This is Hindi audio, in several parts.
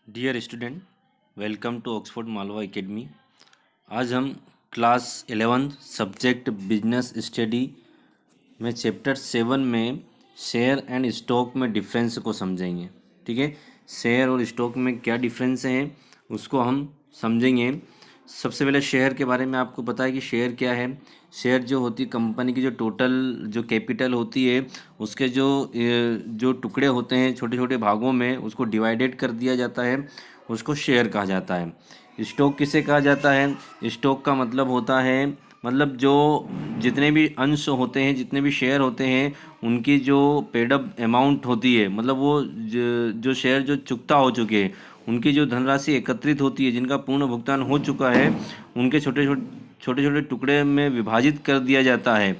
Dear student, welcome to Oxford Malwa academy. आज हम क्लास 11 सब्जेक्ट बिजनेस स्टडी में चैप्टर 7 में शेयर एंड स्टॉक में डिफरेंस को समझेंगे। ठीक है, शेयर और स्टॉक में क्या डिफरेंस है उसको हम समझेंगे। सबसे पहले शेयर के बारे में आपको पता है कि शेयर क्या है। शेयर जो होती कंपनी की जो टोटल जो कैपिटल होती है उसके जो टुकड़े होते हैं छोटे छोटे भागों में उसको डिवाइडेड कर दिया जाता है, उसको शेयर कहा जाता है। स्टॉक किसे कहा जाता है? स्टॉक का मतलब होता है मतलब जो जितने भी अंश होते हैं, जितने भी शेयर होते हैं, उनकी जो पेड अप अमाउंट होती है, मतलब वो जो शेयर जो चुकता हो चुके हैं, उनकी जो धनराशि एकत्रित होती है, जिनका पूर्ण भुगतान हो चुका है, उनके छोटे छोटे टुकड़े में विभाजित कर दिया जाता है,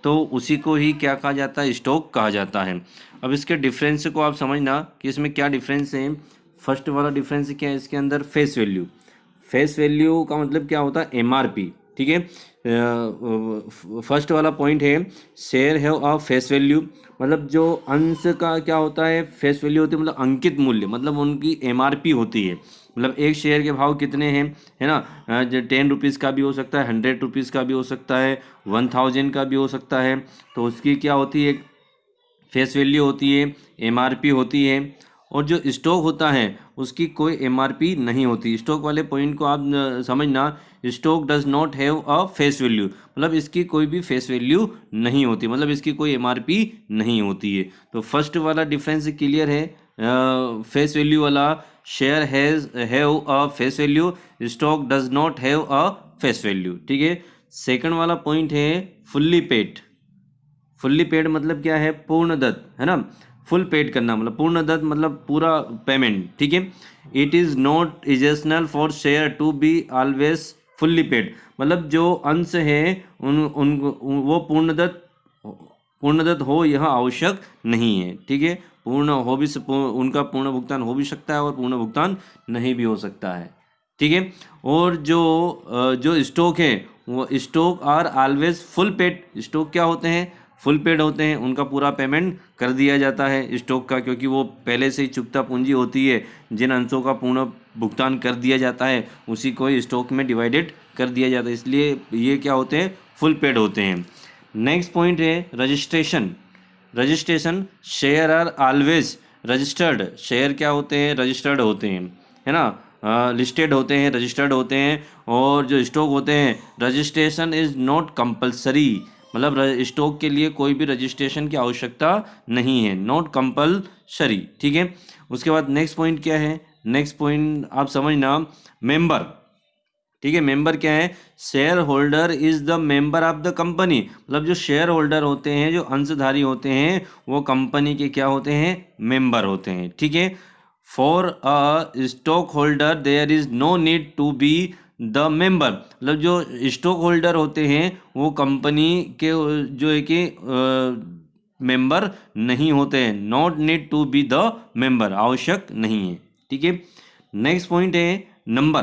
तो उसी को ही क्या कहा जाता है? स्टॉक कहा जाता है। अब इसके डिफरेंस को आप समझना कि इसमें क्या डिफरेंस है। फर्स्ट वाला डिफरेंस क्या है इसके अंदर? Face value. फेस वैल्यू का मतलब क्या होता है? एमआरपी। ठीक है, फर्स्ट वाला पॉइंट है शेयर है और फेस वैल्यू, मतलब जो अंश का क्या होता है? फेस वैल्यू होती है, मतलब अंकित मूल्य, मतलब उनकी एमआरपी होती है। मतलब एक शेयर के भाव कितने हैं, है ना? जो 10 रुपीज़ का भी हो सकता है, 100 रुपीज़ का भी हो सकता है, 1000 का भी हो सकता है। तो उसकी क्या होती है? फेस वैल्यू होती है, एमआरपी होती है। और जो स्टॉक होता है उसकी कोई एमआरपी नहीं होती। स्टॉक वाले पॉइंट को आप समझना। Stock does not have a face value, मतलब इसकी कोई भी फेस वैल्यू नहीं होती, मतलब इसकी कोई एमआरपी नहीं होती है। तो फर्स्ट वाला डिफरेंस क्लियर है। फेस वैल्यू वाला, share have a face value, stock does not have a face value. ठीक है। सेकंड वाला पॉइंट है फुल्ली पेड। फुल्ली पेड मतलब क्या है? पूर्ण दत्त, है ना? फुल पेड करना मतलब पूर्ण दत्त, मतलब पूरा पेमेंट। ठीक है। It is not essential for share to be always fully paid, मतलब जो अंश है वो पूर्णदत्त हो यह आवश्यक नहीं है। ठीक है। पूर्ण हो भी उनका पूर्ण भुगतान हो भी सकता है और पूर्ण भुगतान नहीं भी हो सकता है। ठीक है। और जो स्टॉक है वो stock are always full paid. Stock क्या होते हैं? फुल पेड होते हैं, उनका पूरा पेमेंट कर दिया जाता है स्टॉक का, क्योंकि वो पहले से ही चुकता पूंजी होती है। जिन अंशों का पूर्ण भुगतान कर दिया जाता है उसी को स्टॉक में डिवाइडेड कर दिया जाता है, इसलिए ये क्या होते हैं? फुल पेड होते हैं। नेक्स्ट पॉइंट है registration. Registration, share are always registered. Share क्या होते हैं? रजिस्टर्ड होते हैं, है ना? लिस्टेड होते हैं, रजिस्टर्ड होते हैं। और जो स्टॉक होते हैं, रजिस्ट्रेशन इज़ नॉट कंपलसरी, मतलब स्टॉक के लिए कोई भी रजिस्ट्रेशन की आवश्यकता नहीं है, नॉट कंपलसरी। ठीक है। उसके बाद नेक्स्ट पॉइंट क्या है? नेक्स्ट पॉइंट आप समझना, मेंबर। ठीक है, मेंबर क्या है? Share holder is the member of the company, मतलब जो शेयर होल्डर होते हैं, जो अंशधारी होते हैं, वो कंपनी के क्या होते हैं? मेंबर होते हैं। ठीक है। For a stock holder there is no need to be the member, मतलब जो स्टॉक होल्डर होते हैं वो कंपनी के जो है कि मेंबर नहीं होते हैं। Not need to be the member, आवश्यक नहीं है। ठीक है। नेक्स्ट पॉइंट है नंबर,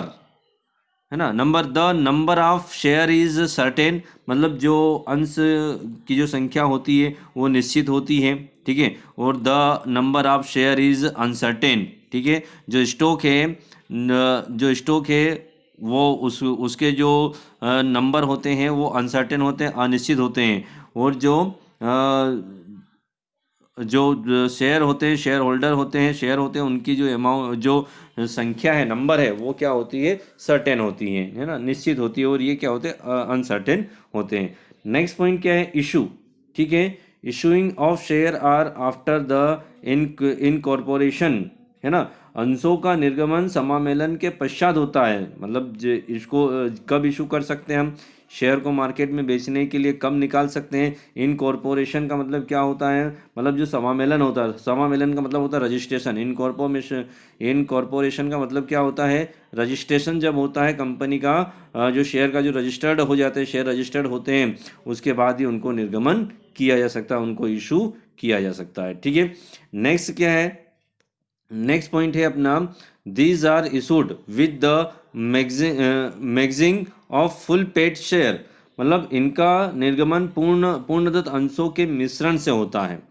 है ना? Number, the number of share is certain, मतलब जो अंश की जो संख्या होती है वो निश्चित होती है। ठीक है। और the number of share is uncertain. ठीक है। जो स्टॉक है वो उसके जो नंबर होते हैं वो अनसर्टेन होते हैं, अनिश्चित होते हैं। और जो शेयर होते हैं, शेयर होल्डर होते हैं, शेयर होते हैं, उनकी जो अमाउंट, जो संख्या है, नंबर है, वो क्या होती है? सर्टेन होती है ना? निश्चित होती है। और ये क्या होते हैं? अनसर्टेन होते हैं। नेक्स्ट पॉइंट क्या है? इशू। ठीक है। Issuing of share are after the incorporation, है ना? अंशों का निर्गमन समामेलन के पश्चात होता है, मतलब इसको कब इशू कर सकते हैं हम? शेयर को मार्केट में बेचने के लिए कब निकाल सकते हैं? इनकॉर्पोरेशन का मतलब क्या होता है? मतलब जो समामेलन होता है, समामेलन का मतलब होता है रजिस्ट्रेशन। इनकॉर्पोरेशन का मतलब क्या होता है? रजिस्ट्रेशन जब होता है कंपनी का, जो शेयर का जो रजिस्टर्ड हो जाते हैं, शेयर रजिस्टर्ड होते हैं, उसके बाद ही उनको निर्गमन किया जा सकता है, उनको इशू किया जा सकता है। ठीक है। नेक्स्ट क्या है? नेक्स्ट पॉइंट है अपना, these are issued with the मैगजिंग ऑफ फुल पेड शेयर, मतलब इनका निर्गमन पूर्णदत्त अंशों के मिश्रण से होता है।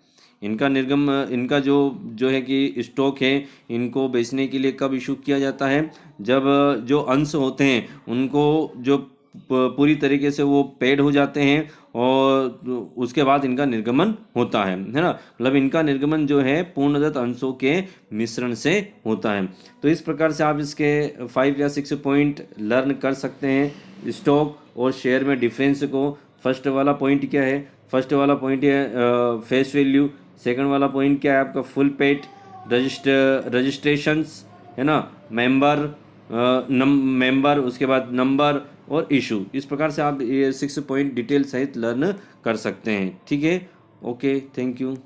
इनका निर्गम इनका जो जो है कि स्टॉक है इनको बेचने के लिए कब इशू किया जाता है, जब जो अंश होते हैं उनको जो पूरी तरीके से वो पेड हो जाते हैं और उसके बाद इनका निर्गमन होता है ना। मतलब इनका निर्गमन जो है पूर्णदत्त अंशों के मिश्रण से होता है। तो इस प्रकार से आप इसके 5 या 6 पॉइंट लर्न कर सकते हैं स्टॉक और शेयर में डिफरेंस को। फर्स्ट वाला पॉइंट क्या है? फर्स्ट वाला पॉइंट है फेस वैल्यू। सेकंड वाला पॉइंट क्या है आपका? फुल पेड रजिस्ट्रेशंस, है ना, मेंबर, मेंबर, उसके बाद नंबर और इशू। इस प्रकार से आप ये 6 पॉइंट डिटेल सहित लर्न कर सकते हैं। ठीक है, ओके, थैंक यू।